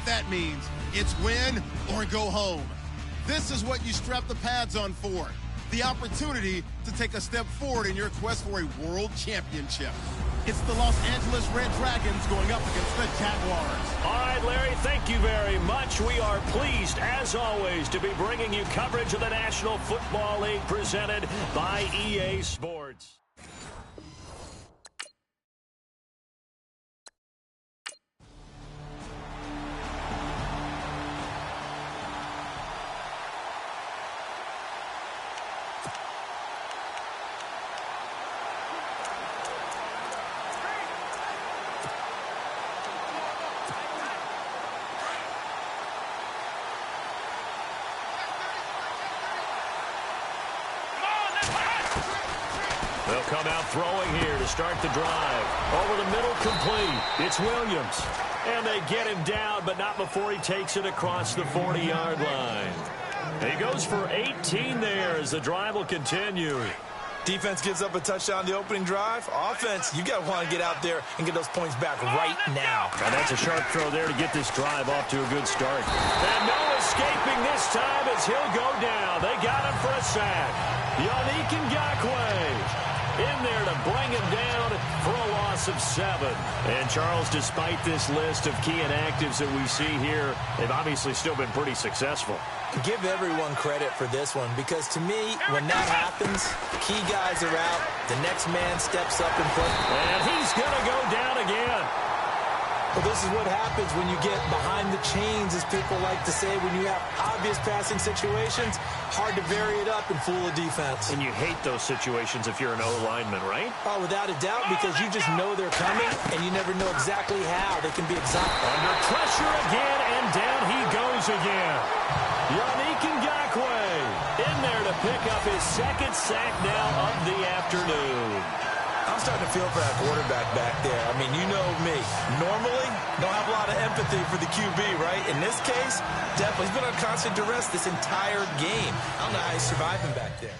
that means. It's win or go home. This is what you strap the pads on for. The opportunity to take a step forward in your quest for a world championship. It's the Los Angeles Red Dragons going up against the Jaguars. All right, Larry, thank you very much. We are pleased, as always, to be bringing you coverage of the National Football League presented by EA Sports. They'll come out throwing here to start the drive. Over the middle, complete. It's Williams. And they get him down, but not before he takes it across the 40-yard line. And he goes for 18 there as the drive will continue. Defense gives up a touchdown the opening drive. Offense, you got to want to get out there and get those points back right now. And that's a sharp throw there to get this drive off to a good start. And no escaping this time as he'll go down. They got him for a sack. Yannick Ngakoue in there to bring him down for a loss of 7. And Charles, despite this list of key inactives that we see here, they've obviously still been pretty successful. Give everyone credit for this one, because to me, when that happens, key guys are out, the next man steps up and plays. And he's going to go down again. Well, this is what happens when you get behind the chains, as people like to say. When you have obvious passing situations, hard to vary it up and fool a defense. And you hate those situations if you're an O-lineman, right? Oh, without a doubt, because you just know they're coming, and you never know exactly how. They can be exact. Under pressure again, and down he goes again. Yannick Ngakoue in there to pick up his second sack now of the afternoon. I'm starting to feel for that quarterback back there. I mean, you know me. Normally, don't have a lot of empathy for the QB, right? In this case, definitely. He's been on constant duress this entire game. I don't know how he's surviving back there.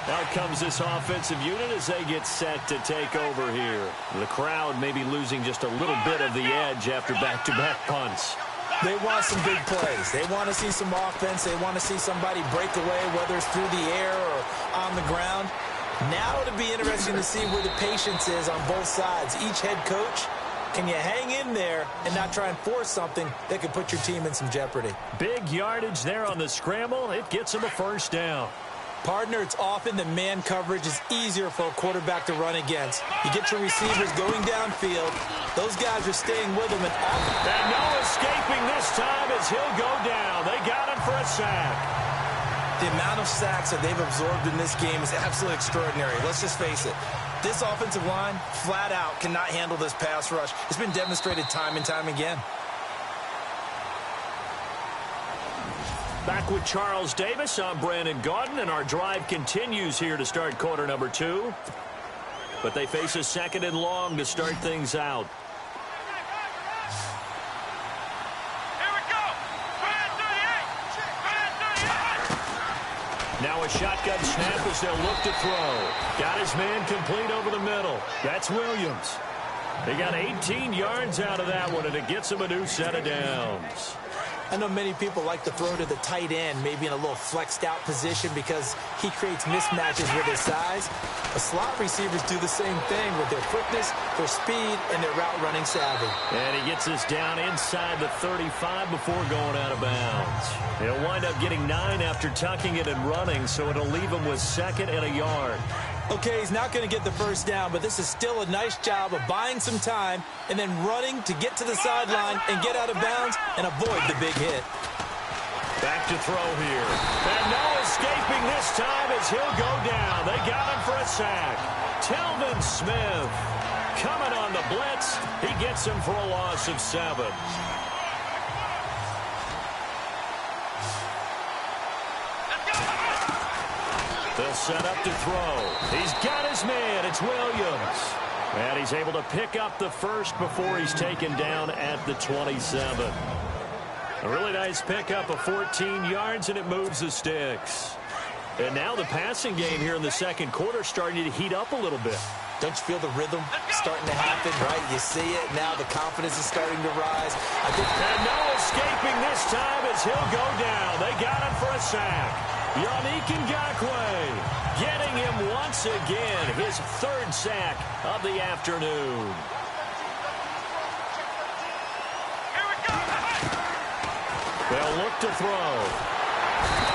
Out comes this offensive unit as they get set to take over here. The crowd maybe losing just a little bit of the edge after back-to-back punts. They want some big plays. They want to see some offense. They want to see somebody break away, whether it's through the air or on the ground. Now it'll be interesting to see where the patience is on both sides. Each head coach, can you hang in there and not try and force something that could put your team in some jeopardy? Big yardage there on the scramble. It gets them a first down. Partner, it's often that man coverage is easier for a quarterback to run against. You get your receivers going downfield. Those guys are staying with him. And no escaping this time as he'll go down. They got him for a sack. The amount of sacks that they've absorbed in this game is absolutely extraordinary. Let's just face it. This offensive line, flat out, cannot handle this pass rush. It's been demonstrated time and time again. Back with Charles Davis, I'm Brandon Gaudin, and our drive continues here to start quarter number 2. But they face a second and long to start things out. Here we go. Now a shotgun snap as they'll look to throw. Got his man complete over the middle. That's Williams. They got 18 yards out of that one, and it gets him a new set of downs. I know many people like to throw to the tight end, maybe in a little flexed out position because he creates mismatches with his size. The slot receivers do the same thing with their quickness, their speed, and their route running savvy. And he gets this down inside the 35 before going out of bounds. He'll wind up getting 9 after tucking it and running, so it'll leave him with 2nd and a yard. Okay, he's not going to get the first down, but this is still a nice job of buying some time and then running to get to the sideline and get out of bounds and avoid the big hit. Back to throw here. And no escaping this time as he'll go down. They got him for a sack. Telvin Smith coming on the blitz. He gets him for a loss of 7. They'll set up to throw. He's got his man. It's Williams. And he's able to pick up the first before he's taken down at the 27. A really nice pickup of 14 yards, and it moves the sticks. And now the passing game here in the second quarter starting to heat up a little bit. Don't you feel the rhythm starting to happen, right? You see it. Now the confidence is starting to rise. And no escaping this time as he'll go down. They got him for a sack. Yannick Ngakoue getting him once again, his third sack of the afternoon. They'll look to throw.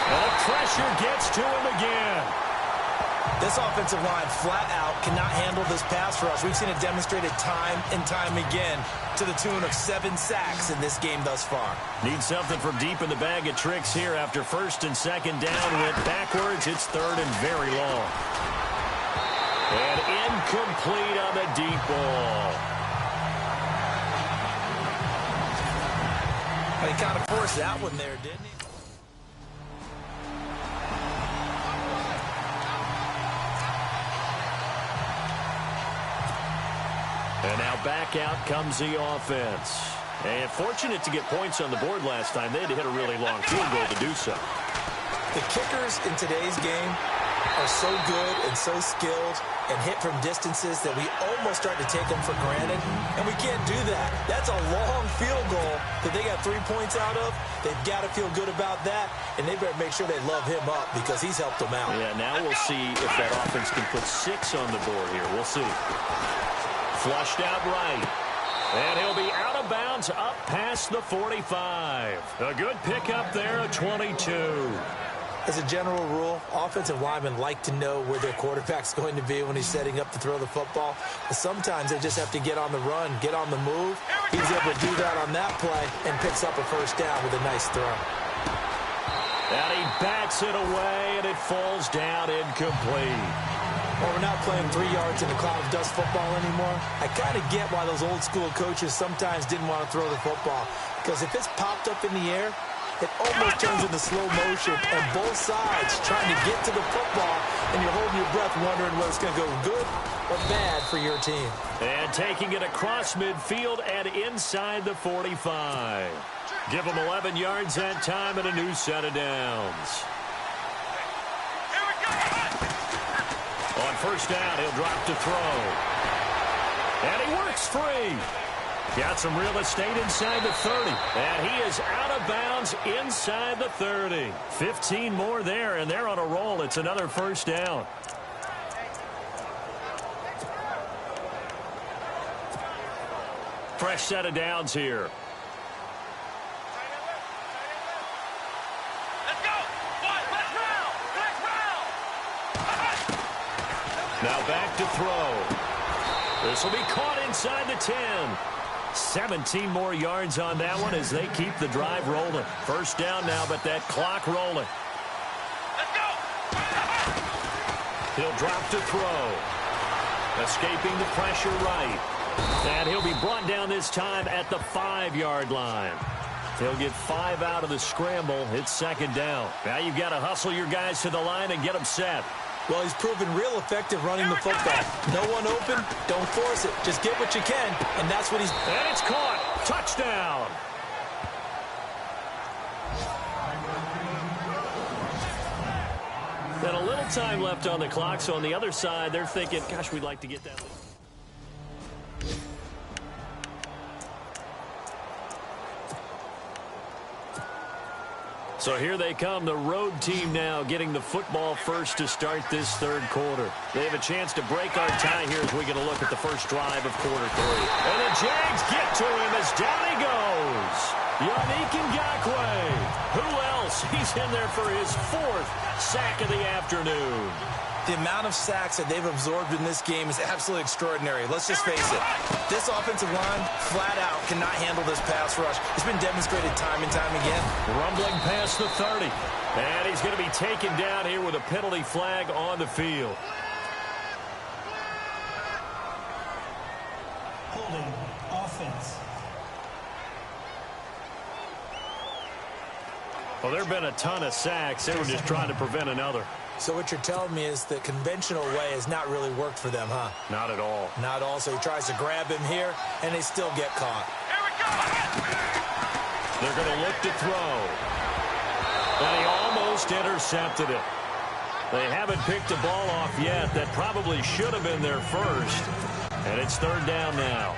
And the pressure gets to him again. This offensive line flat out cannot handle this pass rush. We've seen it demonstrated time and time again to the tune of 7 sacks in this game thus far. Need something from deep in the bag of tricks here after first and second down. Went backwards. It's third and very long. And incomplete on the deep ball. He kind of forced that one there, didn't he? And now back out comes the offense. And fortunate to get points on the board last time. They had to hit a really long field goal to do so. The kickers in today's game are so good and so skilled and hit from distances that we almost start to take them for granted, and we can't do that. That's a long field goal that they got 3 points out of. They've got to feel good about that, and they better make sure they love him up because he's helped them out. Yeah, now we'll see if that offense can put 6 on the board here. We'll see. Flushed out right. And he'll be out of bounds up past the 45. A good pickup there, a 22. As a general rule, offensive linemen like to know where their quarterback's going to be when he's setting up to throw the football. But sometimes they just have to get on the run, get on the move. He was able to do that on that play and picks up a first down with a nice throw. And he bats it away, and it falls down incomplete. Well, we're not playing 3 yards in a cloud of dust football anymore. I kind of get why those old school coaches sometimes didn't want to throw the football. Because if it's popped up in the air, it almost turns into slow motion, and both sides trying to get to the football, and you're holding your breath wondering whether it's going to go good or bad for your team. And taking it across midfield and inside the 45. Give them 11 yards that time and a new set of downs. On first down, he'll drop to throw. And he works free. Got some real estate inside the 30. And he is out of bounds inside the 30. 15 more there, and they're on a roll. It's another first down. Fresh set of downs here. Now back to throw. This will be caught inside the 10. 17 more yards on that one as they keep the drive rolling. First down now, but that clock rolling. Let's go! He'll drop to throw. Escaping the pressure right. And he'll be brought down this time at the 5-yard line. He'll get 5 out of the scramble. It's second down. Now you've got to hustle your guys to the line and get them set. Well, he's proven real effective running the football. No one open, don't force it. Just get what you can, and that's what he's... And it's caught. Touchdown. Then a little time left on the clock, so on the other side, they're thinking, gosh, we'd like to get that. So here they come, the road team now getting the football first to start this third quarter. They have a chance to break our tie here as we get a look at the first drive of quarter 3. And the Jags get to him as down he goes. Yannick Ngakoue. Who else? He's in there for his 4th sack of the afternoon. The amount of sacks that they've absorbed in this game is absolutely extraordinary. Let's just face it. This offensive line, flat out, cannot handle this pass rush. It's been demonstrated time and time again. Rumbling past the 30. And he's going to be taken down here with a penalty flag on the field. Holding offense. Well, there have been a ton of sacks. They were just trying to prevent another. So what you're telling me is the conventional way has not really worked for them, huh? Not at all. Not all. So he tries to grab him here, and they still get caught. Here we go! They're going to look to throw. And he almost intercepted it. They haven't picked a ball off yet. That probably should have been their first. And it's third down now.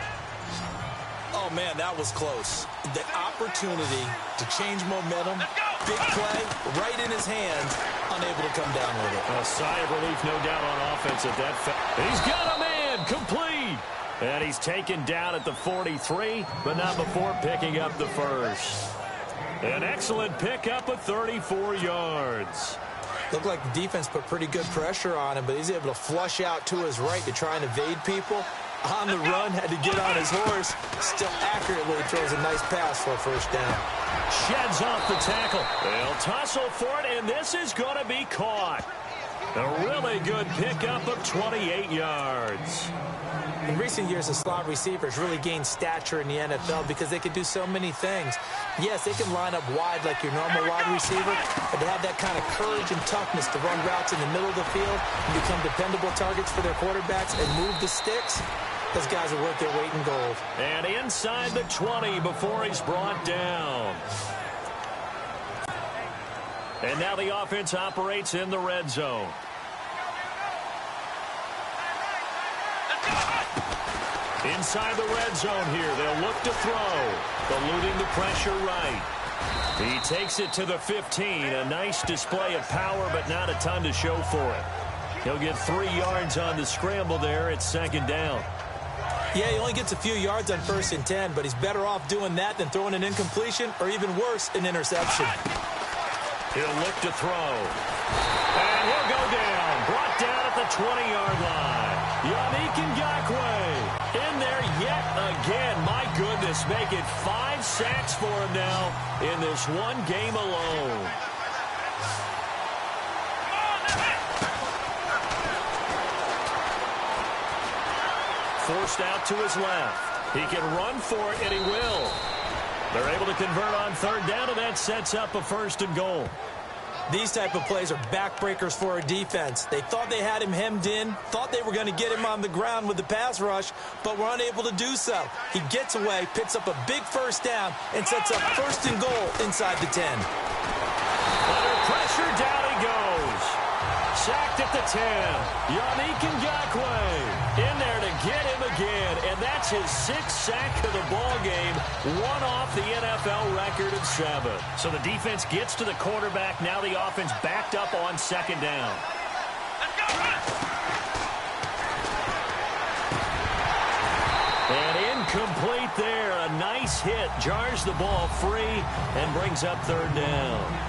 Oh, man, that was close. The opportunity to change momentum, big play, right in his hands, unable to come down with it. A sigh of relief, no doubt, on offense at that. He's got a man, complete. And he's taken down at the 43, but not before picking up the first. An excellent pickup of 34 yards. Looked like the defense put pretty good pressure on him, but he's able to flush out to his right to try and evade people. On the run, had to get on his horse. Still accurately throws a nice pass for a first down. Sheds off the tackle. They'll tussle for it, and this is going to be caught. A really good pickup of 28 yards. In recent years, the slot receivers really gained stature in the NFL because they can do so many things. Yes, they can line up wide like your normal wide receiver, but they have that kind of courage and toughness to run routes in the middle of the field and become dependable targets for their quarterbacks and move the sticks. Those guys are worth their weight in gold. And inside the 20 before he's brought down. And now the offense operates in the red zone. Inside the red zone here, they'll look to throw. Eluding the pressure right. He takes it to the 15. A nice display of power, but not a ton to show for it. He'll get 3 yards on the scramble there. It's second down. Yeah, he only gets a few yards on 1st and 10, but he's better off doing that than throwing an incompletion or even worse, an interception. He'll look to throw. And he'll go down. Brought down at the 20-yard line. Yannick Ngakoue in there yet again. My goodness, make it 5 sacks for him now in this one game alone. Forced out to his left. He can run for it, and he will. They're able to convert on third down, and that sets up a 1st and goal. These type of plays are backbreakers for a defense. They thought they had him hemmed in, thought they were going to get him on the ground with the pass rush, but were unable to do so. He gets away, picks up a big first down, and sets up 1st and goal inside the 10. Under pressure, down he goes. Sacked at the 10. Yannick Ngakoue in there to get him again, and that's his 6th sack of the ball game, one off the NFL record of 7. So the defense gets to the quarterback. Now the offense backed up on second down. And incomplete there. A nice hit. Jars the ball free and brings up third down.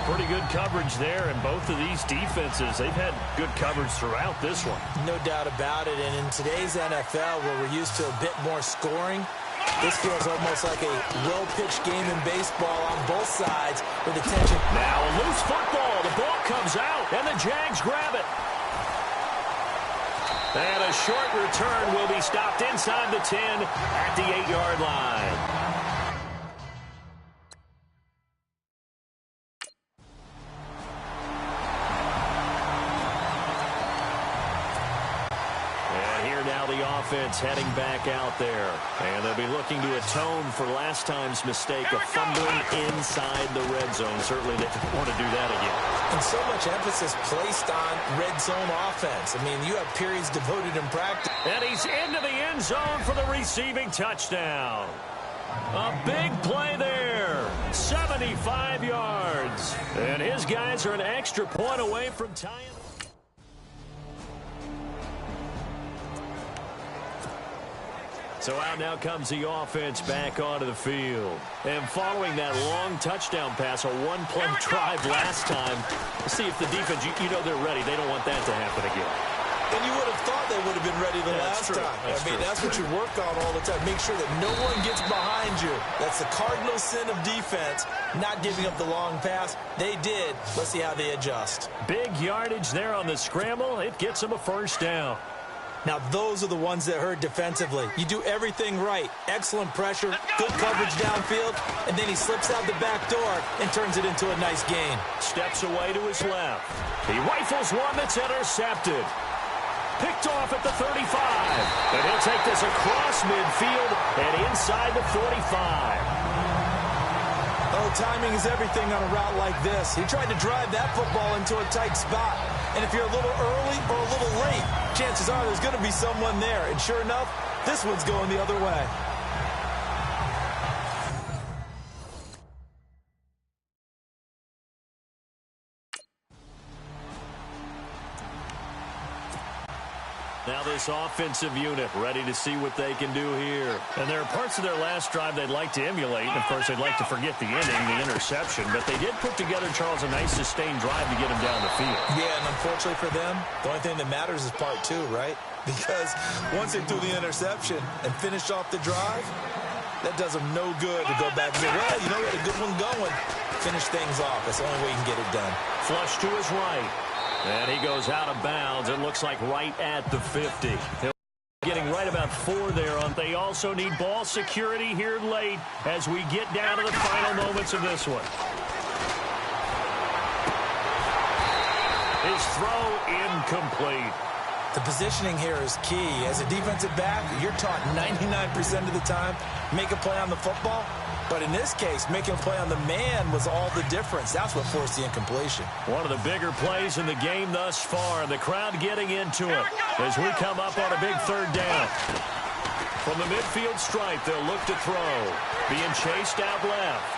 Pretty good coverage there, and both of these defenses, they've had good coverage throughout this one. No doubt about it, and in today's NFL, where we're used to a bit more scoring, this feels almost like a well-pitched game in baseball on both sides with attention. Now a loose football. The ball comes out, and the Jags grab it. And a short return will be stopped inside the 10 at the 8-yard line. Offense heading back out there, and they'll be looking to atone for last time's mistake of fumbling inside the red zone. Certainly they don't want to do that again. And so much emphasis placed on red zone offense. I mean, you have periods devoted in practice. And he's into the end zone for the receiving touchdown. A big play there, 75 yards, and his guys are an extra point away from tying. So out now comes the offense back onto the field. And following that long touchdown pass, a one-play drive last time, let's see if the defense, you know they're ready. They don't want that to happen again. And you would have thought they would have been ready the last time. That's what you work on all the time. Make sure that no one gets behind you. That's the cardinal sin of defense, not giving up the long pass. They did. Let's see how they adjust. Big yardage there on the scramble. It gets them a first down. Now, those are the ones that hurt defensively. You do everything right. Excellent pressure, good coverage downfield, and then he slips out the back door and turns it into a nice gain. Steps away to his left. He rifles one that's intercepted. Picked off at the 35. And he'll take this across midfield and inside the 45. Oh, timing is everything on a route like this. He tried to drive that football into a tight spot. And if you're a little early or a little late, chances are there's going to be someone there. And sure enough, this one's going the other way. Now this offensive unit ready to see what they can do here. And there are parts of their last drive they'd like to emulate. And, of course, they'd like to forget the inning, the interception. But they did put together, Charles, a nice sustained drive to get them down the field. Yeah, and unfortunately for them, the only thing that matters is part two, right? Because once they threw the interception and finished off the drive, that does them no good to go back and say, well, you know, we had a good one going. Finish things off. That's the only way you can get it done. Flush to his right. And he goes out of bounds. It looks like right at the 50. He'll be getting right about 4 there. They also need ball security here late as we get down to the final moments of this one. His throw incomplete. The positioning here is key. As a defensive back, you're taught 99% of the time, make a play on the football. But in this case, making a play on the man was all the difference. That's what forced the incompletion. One of the bigger plays in the game thus far, and the crowd getting into it as we come up on a big 3rd down. From the midfield stripe, they'll look to throw. Being chased out left.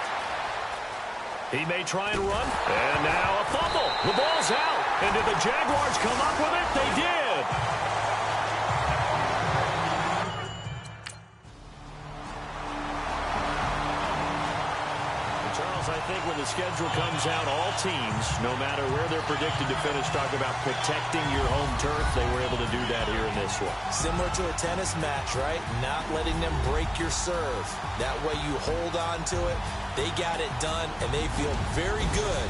He may try and run. And now a fumble. The ball's out. And did the Jaguars come up with it? They did. Charles, I think when the schedule comes out, all teams, no matter where they're predicted to finish, talk about protecting your home turf. They were able to do that here in this one. Similar to a tennis match, right? Not letting them break your serve. That way you hold on to it. They got it done, and they feel very good